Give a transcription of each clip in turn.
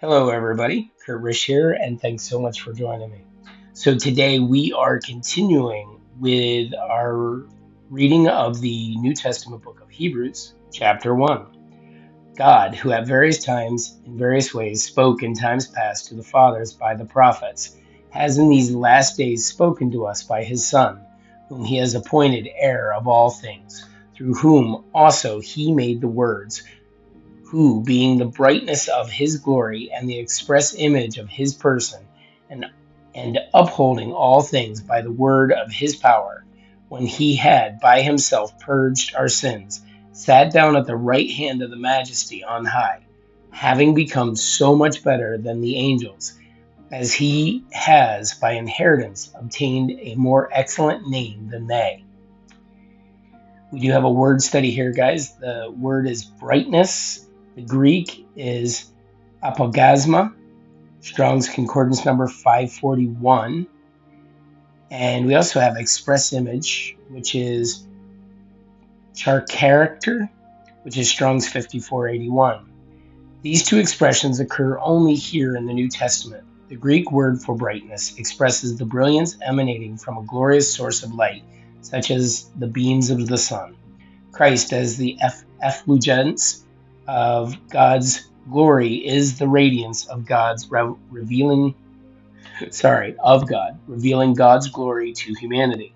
Hello, everybody. Kurt Rish here, and thanks so much for joining me. So, today we are continuing with our reading of the New Testament book of Hebrews, chapter 1. God, who at various times, in various ways, spoke in times past to the fathers by the prophets, has in these last days spoken to us by his Son, whom he has appointed heir of all things, through whom also he made the worlds who, being the brightness of his glory and the express image of his person, and, and upholding all things by the word of his power, when he had by himself purged our sins, sat down at the right hand of the majesty on high, having become so much better than the angels, as he has by inheritance obtained a more excellent name than they. We do have a word study here, guys. The word is brightness. The Greek is apogasma, Strong's Concordance number 541. And we also have express image, which is character, which is Strong's 5481. These two expressions occur only here in the New Testament. The Greek word for brightness expresses the brilliance emanating from a glorious source of light, such as the beams of the sun. Christ, as the effulgence of God's glory, is the radiance of God's revealing God's glory to humanity.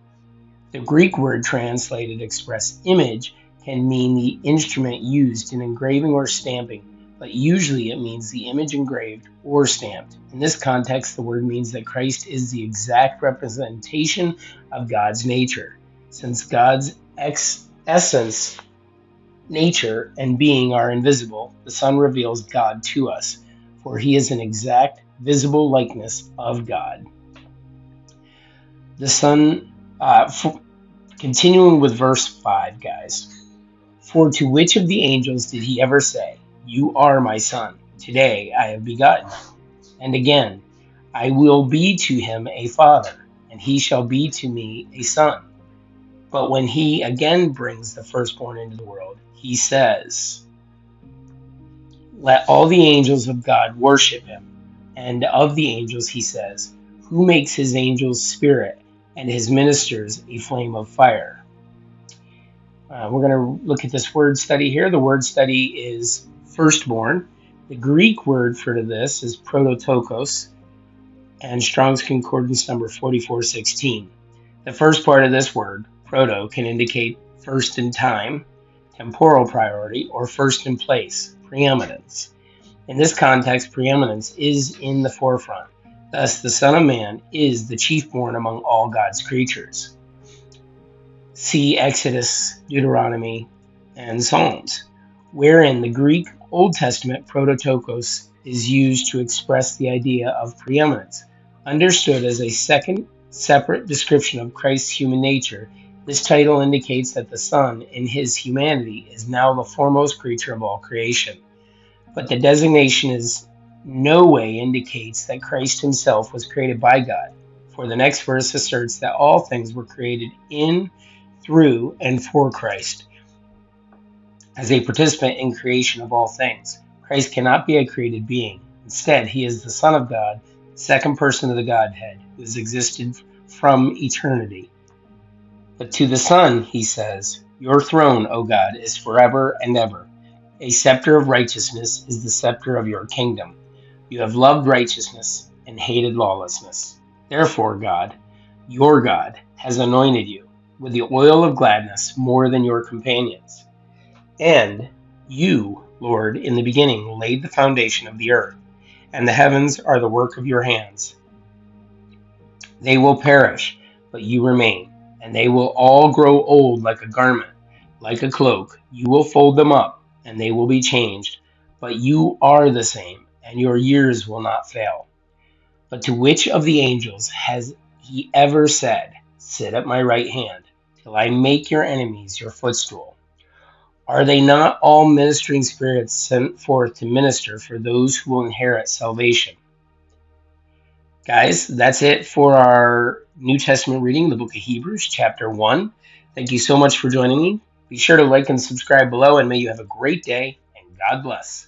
The Greek word translated express image can mean the instrument used in engraving or stamping, but usually it means the image engraved or stamped. In this context, the word means that Christ is the exact representation of God's nature. Since God's essence, nature, and being are invisible, the Son reveals God to us, for he is an exact, visible likeness of God. The Son, continuing with verse 5, guys. For to which of the angels did he ever say, "You are my Son, today I have begotten"? And again, "I will be to him a father, and he shall be to me a son"? But when he again brings the firstborn into the world, he says, "Let all the angels of God worship him." And of the angels he says, "Who makes his angels spirit and his ministers a flame of fire?" We're going to look at this word study here. The word study is firstborn. The Greek word for this is prototokos, and Strong's Concordance number 4416. The first part of this word, proto, can indicate first in time, temporal priority, or first in place, preeminence. In this context, preeminence is in the forefront. Thus, the Son of Man is the chiefborn among all God's creatures. See Exodus, Deuteronomy, and Psalms, wherein the Greek Old Testament prototokos is used to express the idea of preeminence. Understood as a second separate description of Christ's human nature, this title indicates that the Son, in his humanity, is now the foremost creature of all creation. But the designation is no way indicates that Christ himself was created by God, for the next verse asserts that all things were created in, through, and for Christ. As a participant in creation of all things, Christ cannot be a created being. Instead, he is the Son of God, the second person of the Godhead, who has existed from eternity. But to the Son, he says, "Your throne, O God, is forever and ever. A scepter of righteousness is the scepter of your kingdom. You have loved righteousness and hated lawlessness. Therefore, God, your God, has anointed you with the oil of gladness more than your companions. And you, Lord, in the beginning laid the foundation of the earth, and the heavens are the work of your hands. They will perish, but you remain, and they will all grow old like a garment, like a cloak. You will fold them up, and they will be changed. But you are the same, and your years will not fail." But to which of the angels has he ever said, "Sit at my right hand, till I make your enemies your footstool"? Are they not all ministering spirits sent forth to minister for those who will inherit salvation? Guys, that's it for our New Testament reading, the book of Hebrews, chapter 1. Thank you so much for joining me. Be sure to like and subscribe below, and may you have a great day, and God bless.